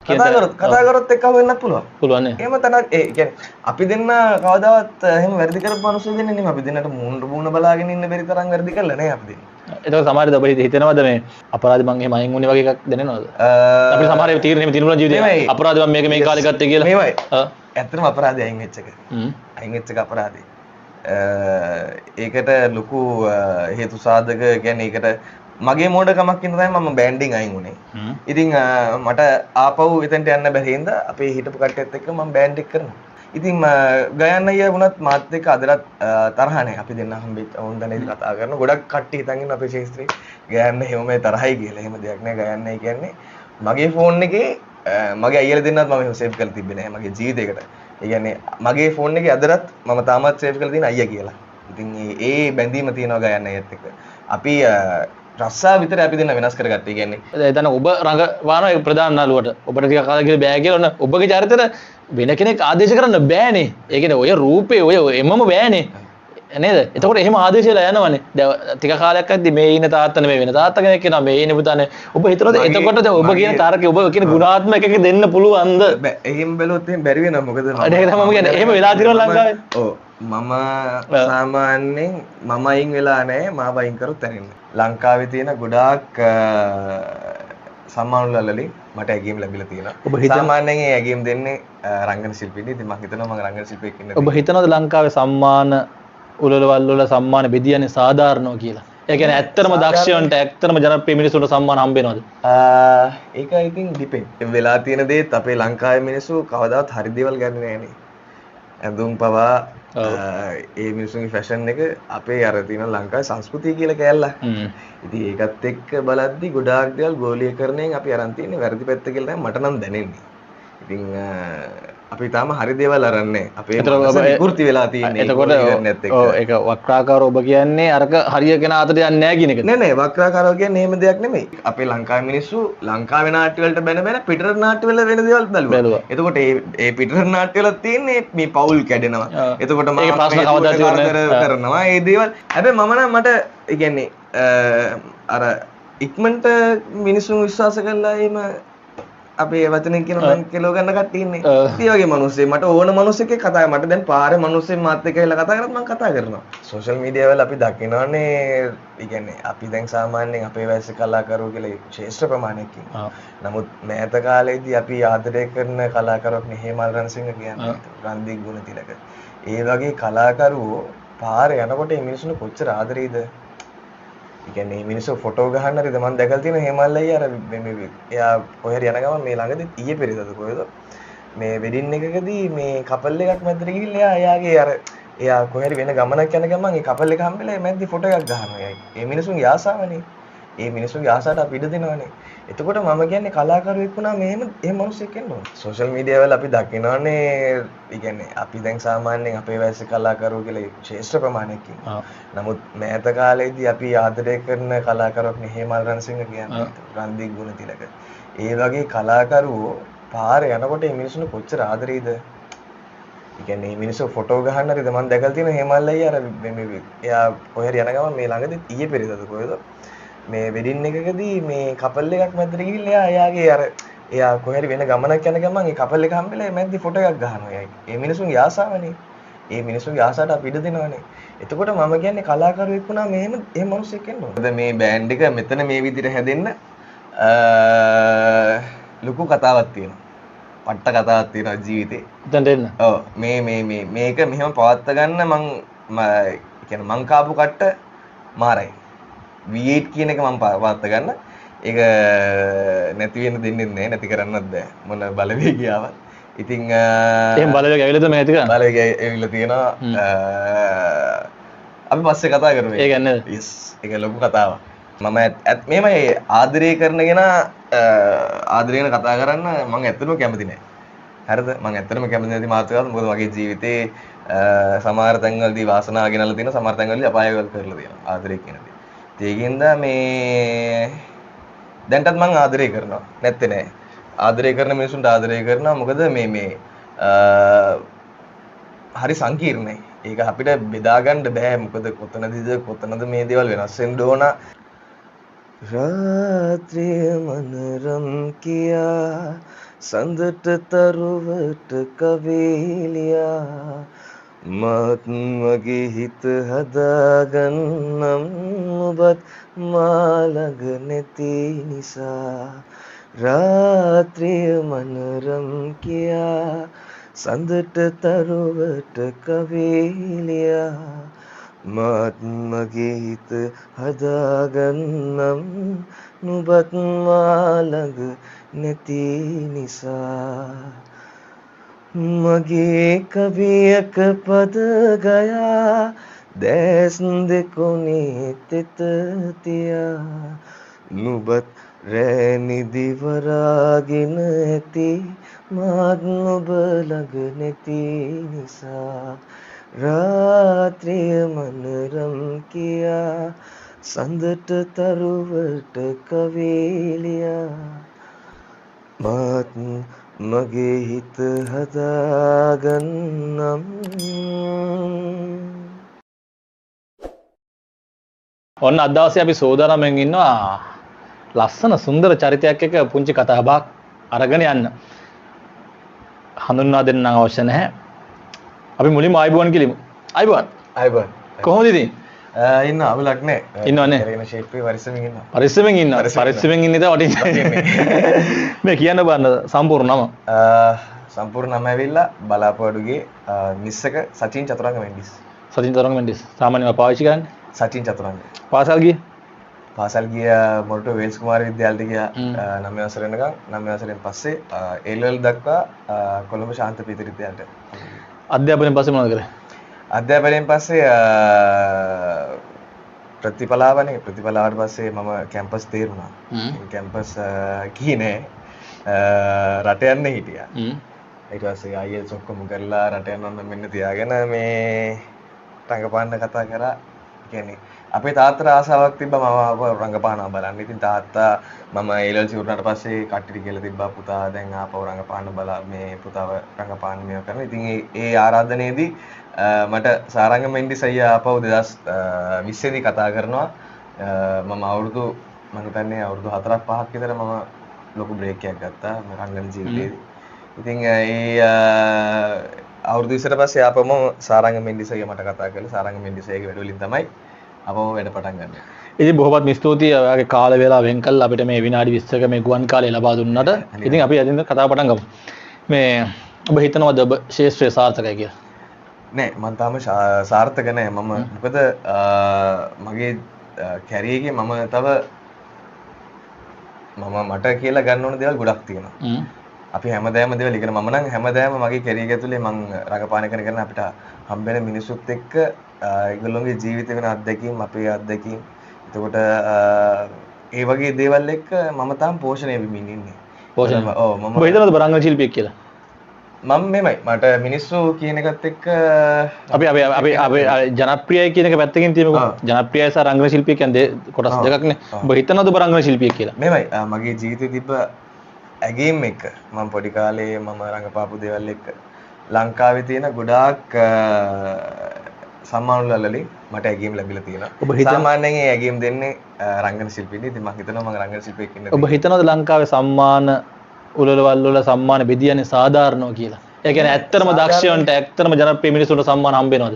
කතා කරොත් එක්ක වෙන්නත් පුළුවන්. පුළුවන් නේ. එහෙම තනක් ඒ කියන්නේ අපි දෙන්න කවදාවත් එහෙම වැරදි කරපු මිනිස්සු දෙන්නේ නෙමෙයි. අපි දෙන්නට මූණ බලාගෙන ඉන්න බැරි තරම් වැරදි කළා නේ අපි දෙන්න. ඒක සමහරවිට ඔබ හිතනවද මේ අපරාධ මං එහෙම අයින් වුණේ වගේ එකක් දැනෙනවද? අපි සමහර වෙලාවට තීරණෙම තිනුන ජීවිතේ අපරාධ මම මේක මේ කාලේ ගත්තේ කියලා. මේවයි. ඇත්තටම අපරාධය අයින් වෙච්ච එක. අයින් වෙච්ච එක අපරාධය. ඒකට ලොකු හේතු සාධක කියන්නේ ඒකට මගේ මෝඩකමක් ඉන්න තමයි මම බෑන්ඩින් අයින් වුණේ. ඉතින් මට ආපහු එතනට යන්න බැරි හින්දා අපේ හිටපු කට්ටියත් එක්ක මම බෑන්ඩ් එක කරනවා. ඉතින් ගයන්න අයියා වුණත් මාත් එක්ක අදටත් තරහ නැහැ. අපි දෙන්න හම්බෙච්ච වුන් දණේදි කතා කරනවා. ගොඩක් කට්ටිය හිතන් ඉන්න අපේ ශේෂ්ත්‍රේ ගයන්න හැම තරහයි කියලා. එහෙම දෙයක් නෑ. ගයන්නයි කියන්නේ මගේ ෆෝන් එකේ මගේ අයියලා දෙන්නත් මම සේව් කරලා තිබ්බේ නැහැ මගේ ජීවිතේකට. ඒ කියන්නේ මගේ ෆෝන් එකේ අදටත් මම තාමත් සේව් කරලා තියෙන අයියා කියලා. ඉතින් ඒ බැඳීම තියෙනවා ගයන්න අයත් එක්ක. අපි රස්සා විතර අපි දෙන්න වෙනස් කරගත්තා. ඒ කියන්නේ එතන ඔබ රඟපාන ප්‍රධාන නළුවට ඔබට ටිකක් කාලා කියලා බෑ කියලා ඔන්න ඔබගේ චරිතෙට වෙන කෙනෙක් ආදේශ කරන්න බෑනේ. ඒ කියන්නේ ඔය රූපේ ඔය එමම බෑනේ. නේද? එතකොට එහෙම ආදේශයලා යනවනේ. දැන් ටික කාලයක් ඇද්දි මේ ඉන්න තාත්තා නෙමෙයි වෙන තාත්තා කෙනෙක් කෙනා මේ ඉන්න පුතානේ. ඔබ හිතනද එතකොට ඔබ කියන තාරකේ ඔබ කියන ගුණාත්මක එකක දෙන්න පුළුවන්ද? එහෙම බැලුවොත් එහෙම බැරි වෙනවා. මොකද ඒක තමයි මම කියන්නේ. එහෙම වෙලා තියෙනවා ලංකාවේ. ඔව්. මම සාමාන්‍යයෙන් මම අයින් වෙලා නැහැ. මාව අයින් කරොත් ඇරෙන්න. ලංකාවේ තියෙන ගොඩාක් සම්මාන වලින් මට ඇගීම් ලැබිලා තියෙනවා. සාමාන්‍යයෙන් ඒ ඇගීම් දෙන්නේ රංගන ශිල්පීන්ට. ඉතින් මම හිතනවා මම රංගන ශිල්පියෙක් ඉන්න. ඔබ හිතනවද ලංකාවේ සම්මාන උළෙලවල් වල සම්මාන බෙදියන්නේ සාධාරණව කියලා? ඒ කියන්නේ ඇත්තටම දක්ෂයන්ට ඇත්තටම ජනප්‍රිය මිනිසුන්ට සම්මාන හම්බ වෙනවද? ඒක ඉතින් ඩිපෙන්ඩ්. වෙලා තියෙන දේත් අපේ ලංකාවේ මිනිස්සු කවදාවත් හරි දේවල් ගන්නේ නැහනේ. ඇඳුම් පවා ඒ මිනිස්සුන්ගේ ෆැෂන් එක අපේ අර තියෙන ලංකාවේ සංස්කෘතිය කියලා කෑල්ලක්. ඉතින් ඒකත් එක්ක බලද්දි ගොඩාක් දේවල් ගෝලීකරණයෙන් අපි අරන් තියෙන්නේ වැරදි පැත්ත කියලා තමයි මට නම් දැනෙන්නේ. ඉතින් අපි තාම හරි දේවල් අරන්නේ. අපේ විකෘති වෙලා තියෙන්නේ. එතකොට ඒක වක්‍රාකාර ඔබ කියන්නේ අරක හරිය කෙන අතට යන්නේ නැහැ කියන එක. නෑ වක්‍රාකාරව කියන්නේ එහෙම දෙයක් නෙමෙයි. අපේ ලංකාවේ මිනිස්සු ලංකාවේ නාට්‍ය වලට බැන පිටර නාට්‍ය වල වෙන දේවල් බලුවා. එතකොට ඒ පිටර නාට්‍ය වල තියෙන්නේ මේ පවුල් කැඩෙනවා. එතකොට මම ප්‍රශ්න කවදාද කරනවා. ඒ දේවල් හැබැයි මම නම් මට ඒ කියන්නේ අර ඉක්මනට මිනිස්සුන් විශ්වාස කරලා එහෙම අපේ වචනෙන් කියනවා නම් කෙලව ගන්න කට්ටිය ඉන්නේ. ඒ වගේ මිනිස්සු මට ඕන මිනිස්සෙක් එක්ක කතා මට දැන් පාරේ මිනිස්සෙක් මාත් එක්ක ඇවිල්ලා කතා කරත් මම කතා කරනවා. සෝෂල් මීඩියා වල අපි දකිනවනේ ඒ කියන්නේ අපි දැන් සාමාන්‍යයෙන් අපේ වයසේ කලාකරුවෝ කියලා ශ්‍රේෂ්ඨ ප්‍රමාණයක් ඉන්නවා. නමුත් මෑත කාලේදී අපි ආදරය කරන කලාකරුවෙක් නේ හේමල් රන්සිංහ කියන්නේ. රන්දික් ගුණතිලක. ඒ වගේ කලාකරුවෝ පාරේ යනකොට මේ මිනිස්සුන්ට කොච්චර ආදරෙයිද? ඒ කියන්නේ මිනිස්සු ෆොටෝ ගහන්න හරිද මම දැකලා තියෙන හේමල් අයියා අර මේ එයා කොහේ හරි යන ගමන් මේ ළඟදී ඊයේ පෙරේදද කොහෙද මේ වෙඩින් එකකදී මේ කපල් එකක් මැදට ගිහිල්ලා එයාගේ අර එයා කොහේ හරි වෙන ගමනක් යන ගමන් ඒ කපල් එක හම්බෙලා මැද්දේ ෆොටෝ එකක් ගහනවා. ඒ මිනිස්සුන්ගේ ආසාවනේ. ඒ මිනිස්සුන්ගේ ආසාවට අපි ඉඩ දෙනවනේ. එතකොට මම කියන්නේ කලාකරුවෙක් වුණා මෙහෙම එහෙම මිනිස්සෙක් වෙන්න ඕන. සෝෂල් මීඩියා වල අපි දකිනවනේ ඒ කියන්නේ අපි දැන් සාමාන්‍යයෙන් අපේ වයසේ කලාකරුවෝ කියලා ශ්‍රේෂ්ඨ ප්‍රමාණයක් ඉන්නවා. නමුත් මෑත කාලේදී අපි ආදරය කරන කලාකරුවෙක් නේ හේමල් රන්සිංහ කියන්නේ. රන්දික් ගුණතිලක. ඒ වගේ කලාකරුවෝ පාරේ යනකොට මේ මිනිස්සුන්ට කොච්චර ආදරෙයිද? ඒ කියන්නේ මේ මිනිස්සු ෆොටෝ ගහන්න හරිද මම දැකලා තියෙන හේමල් අයියා අර මේ එයා කොහේ හරි යන ගමන් මේ ළඟදී ඊයේ පෙරේදද කොහෙද මේ වෙඩින් එකකදී මේ කපල් එකක් මැදට ගිහිල්ලා එයාගේ අර එයා කොහේ හරි වෙන ගමනක් යන ගමන් ඒ කපල් එක හම්බෙලා මැද්දේ ෆොටෝ එකක් ගහනවා. ඒ මිනිස්සුන්ගේ ආසාවනේ. ඒ මිනිස්සුන්ගේ ආසාවට අපි ඉඩ දෙනවනේ. එතකොට මම කියන්නේ කලාකරුවෙක් වුණා මෙහෙම එහෙම මිනිස්සෙක් වෙන්න ඕන. මේ බෑන්ඩ් එක මෙතන මේ විදිහට හැදෙන්න ලොකු කතාවක් තියෙනවා. පට්ට කතාවක් තියෙනවා ජීවිතේ. එතනට එන්න. ඔව් මේක මෙහෙම පවත්ත ගන්න මං කියන්නේ මං කාපු කට්ට මාරයි. V8 කියන එක මම පවත්ත ගන්න. ඒක නැති වෙන්න දෙන්නේ නැහැ. නැති කරන්නත් බෑ. මොන බලවේගියාවක්. ඉතින් එහෙනම් බලවේගය ඇවිල්ලාද මේ නැති කරන්න? බලවේගය ඇවිල්ලා තියෙනවා. අපි පස්සේ කතා කරමු. ඒක නේද? yes. ඒක ලොකු කතාවක්. මම මෙහෙමයි ආදරය කරනගෙන ආදරය ගැන කතා කරන්න මම ඇත්තටම කැමති නැහැ. හරිද? මම ඇත්තටම කැමති නැති මාතෘකාවක්. මොකද මගේ ජීවිතේ සමහර තැන්වලදී වාසනාව ගෙනල්ලා තියෙනවා. සමහර තැන්වලදී අපායවල් කරලා තියෙනවා. ආදරය කියන දේ. ඒකින්ද මේ දැන්ටත් මම ආදරය කරනවා. නැත්තේ නෑ. ආදරය කරන මිනිසුන්ට ආදරය කරනවා. මොකද මේ හරි සංකීර්ණයි. ඒක අපිට බෙදා ගන්න බෑ. මොකද කොතනද මේ දේවල් වෙනස් වෙන්න ඕන. रात्रि मनरम किया සඳට තරුවට කවේලියා මාත් මගේ හිත හදාගන්නම් ඔබත් මා ළඟ නැති නිසා රාත්‍රිය මනරම් කියා සඳට තරුවට කවේලියා මාත් මගේ හිත හදාගන්නම් නුඹත් මා ළඟ නැති නිසා මගේ කවියක පද ගයා දැස් දෙකොනේ තෙත තියා නුඹත් රෑ නිදි වරාගෙන ඇති මාත් නුඹ ළඟ නැති නිසා රාත්‍රිය මනරම් කියා සඳට තරුවට කවේලියා මාත් මගේ හිත හදාගන්නම්. ඔන්න අද දවසේ අපි සෝදානම්ෙන් ඉන්නවා ලස්සන සුන්දර චරිතයක් එක්ක පුංචි කතා බහක් අරගෙන යන්න. හඳුන්වා දෙන්න අවශ්‍ය නැහැ. අපි මුලින්ම ආයිබෝන් කිලිමු. ආයිබෝන්. ආයිබෝන්. කොහොමද ඉතින්? ඉන්න අවුලක් නැහැ. ඉන්නවනේ. කරගෙන ෂේප් එක පරිස්සමෙන් ඉන්නවා. පරිස්සමෙන් ඉන්නවා. පරිස්සමෙන් ඉන්න ඉතින් වටින්නේ. මේ කියන්න බන්න සම්පූර්ණ නම. සම්පූර්ණ නම ඇවිල්ලා බලාපොරොත්තුගේ මිස් එක සචින් චතුරංග මෙන්ඩිස්. සචින් චතුරංග මෙන්ඩිස්. සාමාන්‍යව පාවිච්චි කරන්නේ සචින් චතුරංග. පාසල් ගියේ? පාසල් ගිය මොරටු වේල්ස් කුමාර විද්‍යාලයට ගියා 9 වසර වෙනකන්. 9 වසරෙන් පස්සේ A level දක්වා කොළඹ ශාන්ත පීතර විද්‍යාලයට. අධ්‍යාපනයෙන් පස්සේ මොනවද කරේ? අධ්‍යාපනයෙන් පස්සේ ප්‍රතිපලාවනේ ප්‍රතිපලාවට පස්සේ මම කැම්පස් තේරුණා. කැම්පස් ගියේ නෑ. රට යන්න හිටියා. ඊට පස්සේ IELTS ඔක්කොම කරලා රට යන්න මෙන්න තියාගෙන මේ රංගපාන්න කතා කරා. කියන්නේ අපේ තාත්තට ආසාවක් තිබ්බා මම රංගපානවා බලන්න. ඉතින් තාත්තා මම A levels ඉවරනට පස්සේ කට්ටියට කියලා තිබ්බා පුතා දැන් ආපහු රංගපාන්න බලා මේ පුතාව රංගපාන්න මේව කරන. ඉතින් ඒ ආරාධනයේදී මට සාරංග මෙන්ඩිස් අයියා ආපහු 2020 දී කතා කරනවා. මම අවුරුදු මම හිතන්නේ අවුරුදු 4-5ක් විතර මම ලොකු බ්‍රේක් එකක් ගත්තා මගේ රංගන ජීවිතේදී. ඉතින් ඒ අවුරුදු 20ට පස්සේ ආපහුම සාරංග මෙන්ඩිස් අයියා මට කතා කළා. සාරංග මෙන්ඩිස් අයියාගේ වැඩ වලින් තමයි අපව වැඩ පටන් ගන්න. ඉතින් බොහොමත් ස්තුතියි ඔයාගේ කාල වේලාව වෙන් කළා අපිට මේ විනාඩි 20ක මේ ගුවන් කාලය ලබා දුන්නට. ඉතින් අපි අදින්න කතාව පටන් ගමු. මේ ඔබ හිතනවද ඔබ ශාස්ත්‍රීය සාර්ථකයි කියලා? නෑ මම තාම සාර්ථක නෑ. මම මොකද මගේ කැරියර් එකේ මම තව මට කියලා ගන්න ඕන දේවල් ගොඩක් තියෙනවා. අපි හැමදාම දේවල් ඉගෙන මම නම් හැමදාම මගේ කැරියර් එක ඇතුලේ මම රඟපාන කරන අපිට හම්බෙන මිනිස්සුත් එක්ක ඒගොල්ලොන්ගේ ජීවිත වෙන අත්දැකීම් අපේ අත්දැකීම් එතකොට ඒ වගේ දේවල් එක්ක මම තාම පෝෂණය වෙමින් ඉන්නේ. පෝෂණය. ඔව් මම හිතනවාද රංගන ශිල්පියෙක් කියලා? මම මෙමය මට මිනිස්සු කියන එකත් එක්ක අපි ජනප්‍රියයි කියන එක පැත්තකින් තියමුකෝ. ජනප්‍රියයි සහ රංගන ශිල්පිය කියන්නේ කොටස් දෙකක්නේ. ඔබ හිතනවද ඔබ රංගන ශිල්පියෙක් කියලා? මෙමය මගේ ජීවිතේ තිබ්බ ඇගීම් එක මම පොඩි කාලේ මම රංගපාපු දේවල් එක්ක ලංකාවේ තියෙන ගොඩාක් සම්මාන වලින් මට ඇගීම් ලැබිලා තියෙනවා. සාමාන්‍යයෙන් ඒ ඇගීම් දෙන්නේ රංගන ශිල්පීන්ට. ඉතින් මම හිතනවා මම රංගන ශිල්පියෙක් ඉන්න. ඔබ හිතනවද ලංකාවේ සම්මාන උළෙලවල් වල සම්මාන බෙදියන්නේ සාධාරණව කියලා? ඒ කියන්නේ ඇත්තටම දක්ෂයන්ට ඇත්තටම ජනප්‍රිය මිනිසුන්ට සම්මාන හම්බ වෙනවද?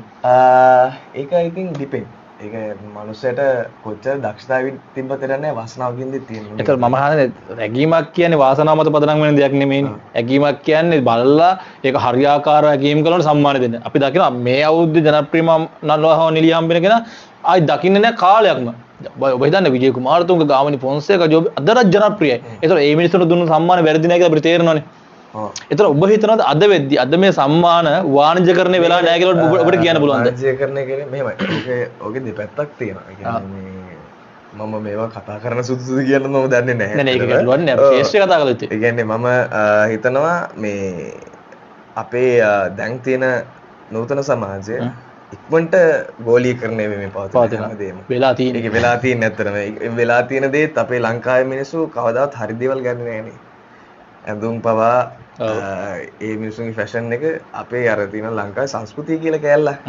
ඒක ඉතින් ඩිපෙන්ඩ්. ඒක මනුස්සයට කොච්චර දක්ෂතාවය තිබ්බත් නැහැ වාසනාවකින්ද තියෙනවා. ඒක මම අහන්නේ රැගීමක් කියන්නේ වාසනාව මත පදනම් වෙන දෙයක් නෙමෙයිනේ. ඇගීමක් කියන්නේ බලලා ඒක හරියාකාරව ඇගීම් කරනකොට සම්මාන දෙන්න. අපි දකිනවා මේ අවුරුද්දේ ජනප්‍රියම නළුවහව නිලිය හම්බ වෙන කෙනා ආයි දකින්නේ නැහැ කාලයක්ම. ඔබ හිතන්නේ විජේ කුමාරතුංග ගාමිණී පොන්සේකා ජොබ් අදටත් ජනප්‍රියයි. ඒතර ඒ මිනිස්සුන්ට දුන්න සම්මාන වැරදි නැහැ කියලා අපිට තේරෙනවනේ. ඒතර ඔබ හිතනවාද අද වෙද්දි අද මේ සම්මාන වාණිජකරණය වෙලා නැහැ කියලා ඔබට කියන්න පුළුවන්ද? වාණිජකරණය කියන්නේ මෙහෙමයි. ඕකේ දෙපැත්තක් තියෙනවා. ඒ කියන්නේ මම මේවා කතා කරන සුදුසුද කියලා මම දන්නේ නැහැ. නෑ ඒක ගැටලුවක් නෑ. ශේෂ්ත්‍රය කතා කළොත්. ඒ කියන්නේ මම හිතනවා මේ අපේ දැන් තියෙන නූතන සමාජය ඉක්මනට ගෝලීකරණය වෙමින් පවතින හැමදේම වෙලා තියෙන. ඒක වෙලා තියෙන ඇත්තටම. ඒ වෙලා තියෙන දේත් අපේ ලංකාවේ මිනිස්සු කවදාවත් හරි දේවල් ගන්නේ නැහනේ. ඇඳුම් පවා ඒ මිනිස්සුන්ගේ ෆැෂන් එක අපේ අර තියෙන ලංකාවේ සංස්කෘතිය කියලා කෑල්ලක්.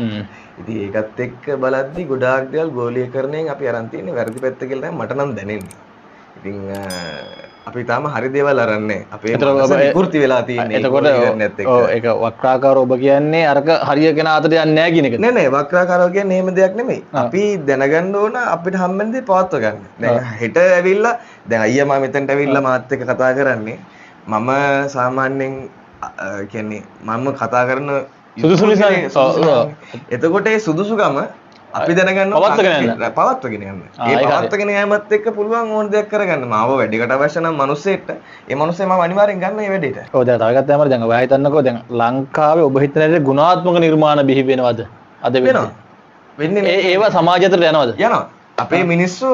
ඉතින් ඒකත් එක්ක බලද්දි ගොඩාක් දේවල් ගෝලීකරණයෙන් අපි අරන් තියෙන්නේ වැරදි පැත්ත කියලා තමයි මට නම් දැනෙන්නේ. ඉතින් අපි තාම හරි දේවල් අරන්නේ අපේ මනස විකෘති වෙලා තියෙන්නේ. එතකොට ඒක වක්‍රාකාර ඔබ කියන්නේ අරක හරිය කෙන අතට යන්නේ නැහැ කියන එක. නෑ වක්‍රාකාරව කියන්නේ එහෙම දෙයක් නෙමෙයි. අපි දැනගන්න ඕන අපිට හම්බෙන දේ පවත්ව ගන්න. දැන් හෙට ඇවිල්ලා දැන් අයියා මම මෙතනට ඇවිල්ලා මාත් එක්ක කතා කරන්නේ. මම සාමාන්‍යයෙන් කියන්නේ මම කතා කරන සුදුසු නිසා එතකොට ඒ සුදුසුකම අපි දැනගන්න පවත්වගෙන යන්න. ඒ පවත්වගෙන යෑමත් එක්ක පුළුවන් ඕන දෙයක් කරගන්න. මාව වැඩේකට අවශ්‍ය නම් මිනිස්සෙට ඒ මිනිස්සේ මම අනිවාර්යෙන් ගන්න මේ වැඩේට. ඔව් දැන් තව එකක් තමයි දැන් ඔයා හිතන්නකෝ දැන් ලංකාවේ ඔබ හිතන විදිහට ගුණාත්මක නිර්මාණ බිහි වෙනවද? අද වෙන්නේ ඒවා සමාජයට යනවද? යනවා. අපේ මිනිස්සු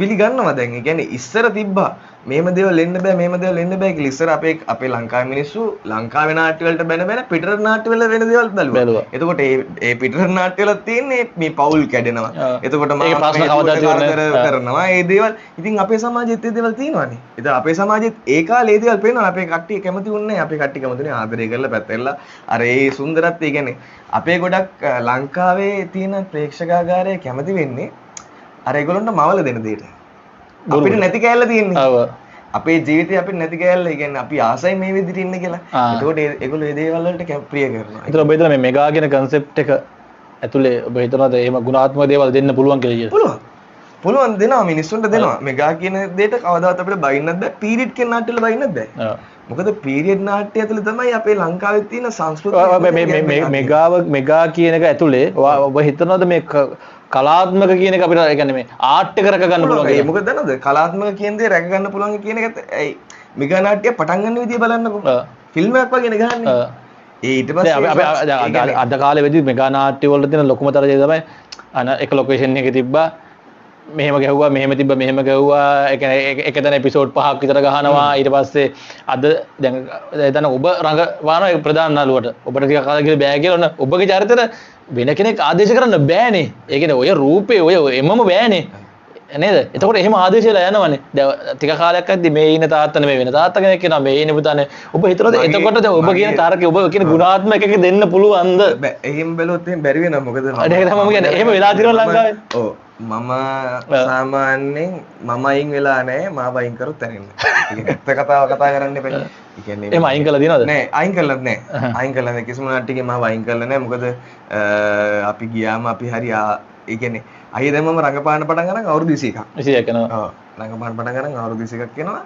පිළිගන්නවා දැන්. ඒ කියන්නේ ඉස්සර තිබ්බා මේම දේවල් එන්න බෑ මේම දේවල් එන්න බෑ කියලා. ඉස්සර අපේ ලංකාවේ මිනිස්සු ලංකාවේ නාට්‍ය වලට බැන පිටරට නාට්‍ය වල වෙන දේවල් බලුවා. එතකොට ඒ පිටරට නාට්‍ය වල තියෙන්නේ මේ පවුල් කැඩෙනවා. එතකොට මම ප්‍රශ්න කවදාද කරනවා. ඒ දේවල් ඉතින් අපේ සමාජෙත් ඒ දේවල් තියෙනවානේ. ඉතින් අපේ සමාජෙත් ඒ කාලේ ඒ දේවල් පේනවා. අපේ කට්ටිය කැමති වුණේ අපේ කට්ටිය කැමතිනේ ආදරය කරලා පැත්තෙල්ලා අර ඒ සුන්දරත්වය කියන්නේ අපේ ගොඩක් ලංකාවේ තියෙන ප්‍රේක්ෂකාගාරය කැමති වෙන්නේ අර ඒගොල්ලන්ට මවල දෙන දෙයට. අපිට නැති කෑල්ල තියෙන්නේ. අපේ ජීවිතේ අපිට නැති කෑල්ල. ඒ කියන්නේ අපි ආසයි මේ විදිහට ඉන්න කියලා. ඒකෝට ඒගොල්ලෝ මේ දේවල් වලට ප්‍රිය කරනවා. ඒතර ඔබ හිතන මේ මෙගා කියන concept එක ඇතුලේ ඔබ හිතනවාද එහෙම ගුණාත්මක දේවල් දෙන්න පුළුවන් කියලා? පුළුවන් දෙනවා මිනිස්සුන්ට දෙනවා. මෙගා කියන දෙයට කවදාවත් අපිට බයින්නත් බෑ. පීරියඩ් කියන නාට්‍යවල බයින්නත් බෑ. මොකද පීරියඩ් නාට්‍ය ඇතුලේ තමයි අපේ ලංකාවේ තියෙන සංස්කෘතිය. මෙගා කියන එක ඇතුලේ ඔබ හිතනවාද මේ කලාත්මක කියන එක අපිට ඒ කියන්නේ මේ ආර්ට් එක රැක ගන්න පුළුවන් කියලා. මොකද දන්නවද? කලාත්මක කියන දේ රැක ගන්න පුළුවන් කියන එකත් ඇයි මෙගා නාට්‍ය පටන් ගන්න විදිය බලන්නකෝ. ෆිල්ම් එකක් වගේනේ ගහන්නේ. ඒ ඊට පස්සේ අපි අද කාලේ වෙදී මෙගා නාට්‍ය වල තියෙන ලොකුම තරජය තමයි එක ලොකේෂන් එකේ තිබ්බා මෙහෙම ගැහුවා මෙහෙම තිබ්බ මෙහෙම ගැහුවා ඒ කියන්නේ එක දැන එපිසෝඩ් 5ක් විතර ගහනවා ඊට පස්සේ අද දැන් ඔබ රඟපානවා ප්‍රධාන නළුවට ඔබට ටිකක් කතා කියලා බෑ කියලා ඔන්න ඔබගේ චරිතෙට වෙන කෙනෙක් ආදේශ කරන්න බෑනේ. ඒ කියන්නේ ඔය රූපේ ඔය එමම බෑනේ. නේද? එතකොට එහෙම ආදේශයලා යනවනේ. දැන් ටික කාලයක් ඇද්දි මේ ඉන්න තාත්තා නෙමෙයි වෙන තාත්තා කෙනෙක් කෙනා මේ ඉන්න පුතානේ. ඔබ හිතනද එතකොට ඔබ කියන තාරකේ ඔබ කියන ගුණාත්මක එකක දෙන්න පුළුවන්ද? බෑ. එහෙම බැලුවොත් එහෙම බැරි වෙනවා. මොකද ඒක තමයි මම කියන්නේ. එහෙම වෙලා තියෙනවා ලංකාවේ. ඔව්. මම සාමාන්‍යයෙන් මම අයින් වෙලා නැහැ මාව අයින් කරොත් ඇරෙන්න. ඇත්ත කතාව කතා කරන්න එපා. ඒ කියන්නේ එහෙම අයින් කළා දිනවද? නෑ අයින් කළාත් නෑ. අයින් කළා නෑ කිසිම නාට්‍යයකින් මාව අයින් කළා නෑ. මොකද අපි ගියාම අපි හරි ඒ කියන්නේ අයිය දැන් මම රංගපාන පටන් ගන්න අවුරුදු 21ක්. 21ක් යනවා. ඔව්. රංගපාන පටන් ගන්න අවුරුදු 21ක් යනවා.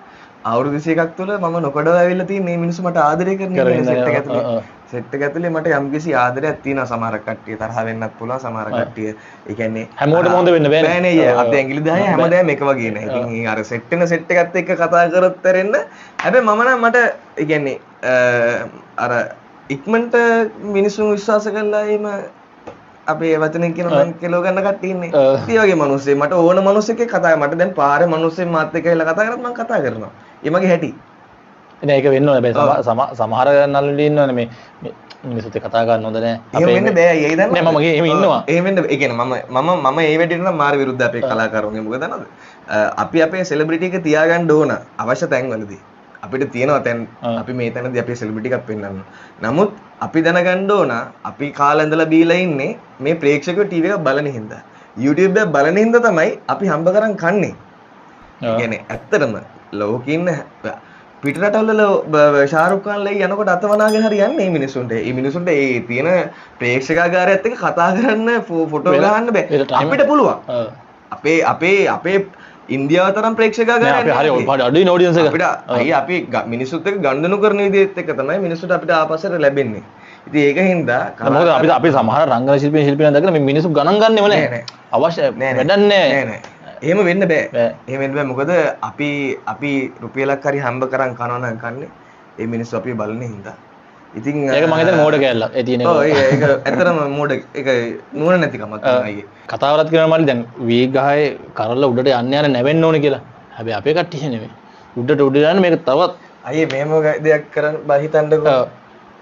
අවුරුදු 21ක් තුළ මම නොකඩව ඇවිල්ලා තියෙන මේ මිනිස්සු මට ආදරය කරන සෙට් එක ඇතුලේ. සෙට් එක ඇතුලේ මට යම්කිසි ආදරයක් තියෙනවා. සමහර කට්ටිය තරහ වෙන්නත් පුළුවන්. සමහර කට්ටිය ඒ කියන්නේ හැමෝටම හොඳ වෙන්න බෑනේ. බෑනේ. අත ඇඟිලි 10 හැමදාම එක වගේ නෑ. ඉතින් අර සෙට් වෙන සෙට් එකත් එක්ක කතා කරොත් ඇරෙන්න. හැබැයි මම නම් මට ඒ කියන්නේ අර ඉක්මනට මිනිස්සුන් විශ්වාස කරලා එහෙම අපේ වචනෙන් කියනවා නම් කෙලව ගන්න කට්ටිය ඉන්නේ. ඒ වගේ මිනිස්සු මට ඕන මිනිස්සෙක් එක්ක කතා මට දැන් පාරේ මිනිස්සෙක් මාත් එක්ක ඇවිල්ලා කතා කරත් මම කතා කරනවා. ඒ මගේ හැටි. නෑ ඒක වෙන්න ඕනේ. හැබැයි සමහර නළුලි ඉන්නවනේ මේ මිනිස්සුත් එක්ක කතා ගන්න හොඳ නෑ. අපේ වෙන්න බෑ. ඒ දන්න නෑ මම එහෙම ඉන්නවා. එහෙම වෙන්න ඒ කියන්නේ මම ඒ වැඩේට නම් මාර විරුද්ධ අපේ කලාකරුවන්ගේ. මොකද දන්නවද? අපි අපේ සෙලිබ්‍රිටි එක තියාගන්න ඕන අවශ්‍ය තැන්වලදී. අපිට තියෙනවා තැන් අපි මේ තැනදී අපේ සෙලිබ්‍රිටි එකක් පෙන්වන්න. නමුත් අපි දැනගන්න ඕන අපි කාලේ ඉඳලා බීලා ඉන්නේ මේ ප්‍රේක්ෂකයෝ ටීවී එක බලන හින්දා. YouTube එක බලන හින්දා තමයි අපි හම්බ කරන් කන්නේ. ඒ කියන්නේ ඇත්තටම ලෝකෙ ඉන්න පිටරටවල ශාරුක් ඛාන්ලයි යනකොට අතවනාගෙන හරි යන්නේ මේ මිනිස්සුන්ට. මේ මිනිස්සුන්ට ඒ තියෙන ප්‍රේක්ෂකාගාරයත් එක්ක කතා කරන්න ෆොටෝ ගහන්න බෑ. අපිට පුළුවන්. අපේ ඉන්දියාව තරම් ප්‍රේක්ෂකාගාරයක් හරි අඩුයි ඔඩියන්ස් එක. අපිට අයිය අපි මිනිස්සුත් එක්ක ගනුදෙනු කරන විදිහත් එක්ක තමයි මිනිස්සුන්ට අපිට ආපස්සට ලැබෙන්නේ. ඉතින් ඒක හින්දා මොකද අපි සමහර රංගන ශිල්පීන් දැකලා මේ මිනිස්සු ගණන් ගන්නෙම නැහැ. අවශ්‍ය වැඩක් නැහැ. නෑ. එහෙම වෙන්න බෑ. එහෙම වෙන්න බෑ. මොකද අපි රුපියලක් හරි හම්බ කරන් කනවා නම් කන්නේ ඒ මිනිස්සු අපි බලන හින්දා. ඉතින් ඒක මම හිතන්නේ මෝඩ කැලලා ඒ තියෙන එක. ඔව් ඒක ඇත්තටම මෝඩ ඒක නුවණ නැතිකමක් තමයි. කතාවලත් කියනවා මල්ලි දැන් වී ගහේ කරලා උඩට යන්න නැවෙන්න ඕනේ කියලා. හැබැයි අපේ කට්ටිය නෙමෙයි. උඩට යන්න මේක තවත් අයියේ මේම දෙයක් කරන්න හිතන්නකෝ.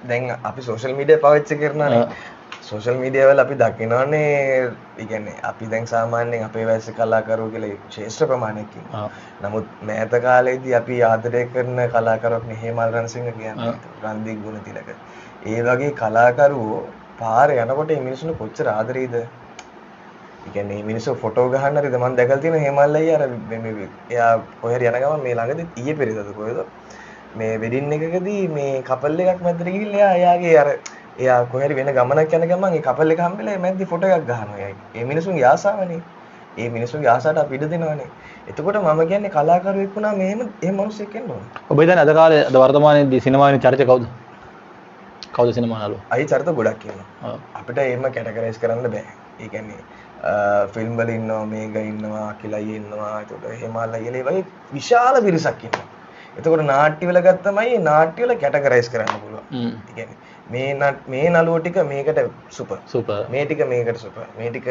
දැන් අපි සෝෂල් මීඩියා පාවිච්චි කරනවානේ. සෝෂල් මීඩියා වල අපි දකිනවනේ ඒ කියන්නේ අපි දැන් සාමාන්‍යයෙන් අපේ වයසේ කලාකරුවෝ කියලා ශ්‍රේෂ්ඨ ප්‍රමාණයක් ඉන්නවා. නමුත් මෑත කාලේදී අපි ආදරය කරන කලාකරුවෙක් නේ හේමල් රණසිංහ කියන්නේ. රන්දික් ගුණතිලක. ඒ වගේ කලාකරුවෝ පාරේ යනකොට මේ මිනිස්සුන්ට කොච්චර ආදරෙයිද? ඒ කියන්නේ මිනිස්සු ෆොටෝ ගහන්න හරිද මම දැකලා තියෙන හේමල් අයියා අර මේ එයා කොහේ හරි යන ගමන් මේ ළඟදී ඊයේ පෙරේදද කොහෙද මේ වෙඩින් එකකදී මේ කපල් එකක් මැදට ගිහිල්ලා එයාගේ අර එයා කොහේ හරි වෙන ගමනක් යන ගමන් ඒ කපල් එක හම්බෙලා මැද්දේ ෆොටෝ එකක් ගහනවා එයා. ඒ මිනිස්සුන්ගේ ආසාවනේ. ඒ මිනිස්සුන්ගේ ආසාවට අපි ඉඩ දෙනවනේ. එතකොට මම කියන්නේ කලාකරුවෙක් වුණා මෙහෙම එහෙම මිනිස්සෙක් වෙන්න ඕන. ඔබ හිතන්නේ අද කාලේ අද වර්තමානයේදී සිනමාවේ චරිත කවුද? කවුද සිනමා නළුවා? අයි චරිත ගොඩක් ඉන්නවා. අපිට එහෙම කැටගරයිස් කරන්න බෑ. ඒ කියන්නේ ෆිල්ම් වල ඉන්නවා මේක ඉන්නවා අකිලයි ඉන්නවා එතකොට හේමල් අයියලා වගේ විශාල පිරිසක් ඉන්නවා. එතකොට නාට්‍ය වල ගත්තමයි නාට්‍ය වල කැටගරයිස් කරන්න පුළුවන්. ඒ කියන්නේ මේ නළුව ටික මේකට සුපර්. මේ ටික මේකට සුපර්. මේ ටික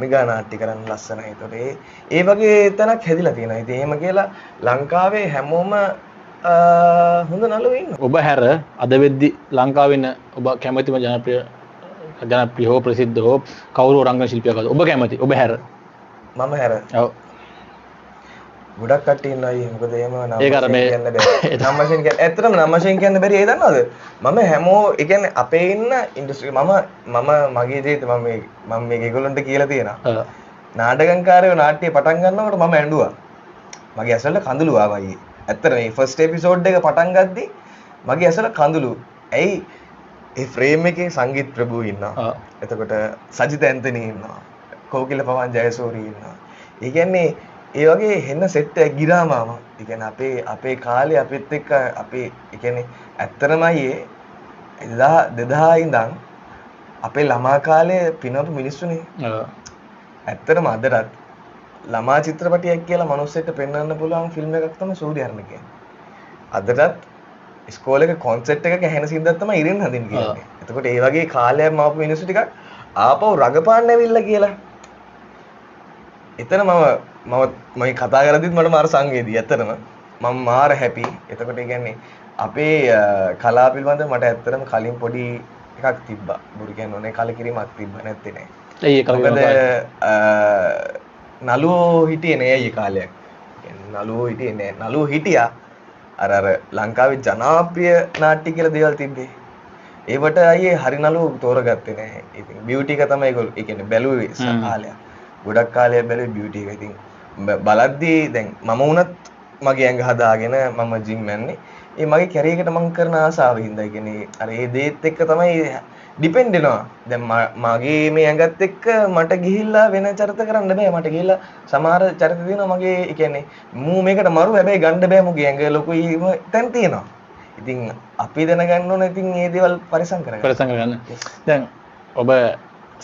මෙගා නාට්‍ය කරන්න ලස්සනයි. එතකොට ඒ වගේ තැනක් හැදිලා තියෙනවා. ඉතින් එහෙම කියලා ලංකාවේ හැමෝම හොඳ නළුවෝ ඉන්නවා. ඔබ හැර අද වෙද්දි ලංකාවේ ඉන්න ඔබ කැමතිම ජනප්‍රිය හෝ ප්‍රසිද්ධ හෝ කවුරු රංගන ශිල්පියෙක් කවුද? ඔබ කැමති. ඔබ හැර. මම හැර. ඔව්. ගොඩක් කට්ටිය ඉන්නවා අයියේ. මොකද එහෙම ඒක අර මේ කියන්න බෑ. නම් වශයෙන් කියන්න ඇත්තටම නම් වශයෙන් කියන්න බැරි ඒ දන්නවද? මම හැමෝ ඒ කියන්නේ අපේ ඉන්න ඉන්ඩස්ට්‍රි මම මගේ ජීවිතේ මම මේක ඒගොල්ලන්ට කියලා තියෙනවා. නාටකංකාරයෝ නාට්‍ය පටන් ගන්නකොට මම ඇඬුවා. මගේ ඇසවල කඳුළු ආවා අයියේ. ඇත්තට මේ ෆස්ට් එපිසෝඩ් එක පටන් ගද්දි මගේ ඇසවල කඳුළු. ඇයි ඒ ෆ්‍රේම් එකේ සංගීත් ප්‍රභූ ඉන්නවා. එතකොට සජිත ඇන්තනි ඉන්නවා. කෝකිල පවන් ජයසූරි ඉන්නවා. ඒ කියන්නේ ඒ වගේ හෙන්න සෙට් එක ගිරා මාමා. ඒ කියන්නේ අපේ කාලේ අපිත් එක්ක අපේ ඒ කියන්නේ ඇත්තටම අයියේ 2000 ඉඳන් අපේ ළමා කාලේ පිනවපු මිනිස්සුනේ. ඇත්තටම අදටත් ළමා චිත්‍රපටයක් කියලා මිනිස්සෙක්ට පෙන්වන්න පුළුවන් ෆිල්ම් එකක් තමයි සූර්යහරණ කියන්නේ. අදටත් ඉස්කෝලේ එක කොන්සෙප්ට් එකක ඇහෙන සින්දක් තමයි ඉරින් හදින්න කියන්නේ. එතකොට ඒ වගේ කාලයක් මාපු මිනිස්සු ටිකක් ආපහු රඟපාන්න ඇවිල්ලා කියලා. එතන මම කතා කරද්දිත් මට මාර සංවේදී. ඇත්තටම මම මාර හැපි. එතකොට ඒ කියන්නේ අපේ කලාව පිළිබඳව මට ඇත්තටම කලින් පොඩි එකක් තිබ්බා. බුරු කියන්නේ ඕනේ කලකිරීමක් තිබ්බ නැත්තේ නෑ. ඒ කලකිරීම නළුවෝ හිටියේ නෑ ඒ කාලයක්. නළුවෝ හිටියේ නෑ. නළුවෝ හිටියා අර ලංකාවේ ජනප්‍රිය නාට්‍ය කියලා දේවල් තිබ්බේ. ඒවට අයියේ හරි නළුවෝ තෝරගත්තේ නෑ. ඉතින් බියුටි එක තමයි ඒගොල්ලෝ ඒ කියන්නේ බැලුවේ කාලයක්. ගොඩක් කාලයක් බැලුවේ බියුටි එක. ඉතින් බලද්දී දැන් මම වුණත් මගේ ඇඟ හදාගෙන මම ජිම් යන්නේ. ඒ මගේ කැරියර් එකට මම කරන ආසාව හින්දා. ඒ කියන්නේ අර ඒ දේත් එක්ක තමයි ඩිපෙන්ඩ් වෙනවා. දැන් මගේ මේ ඇඟත් එක්ක මට ගිහිල්ලා වෙන චරිත කරන්න බෑ. මට ගිහිල්ලා සමහර චරිත තියෙනවා මගේ ඒ කියන්නේ මූ මේකට මරු හැබැයි ගන්න බෑ මුගේ ඇඟ ලොකුයි තැන් තියෙනවා. ඉතින් අපි දැනගන්න ඕන ඉතින් මේ දේවල් පරිසම් කරගන්න. දැන් ඔබ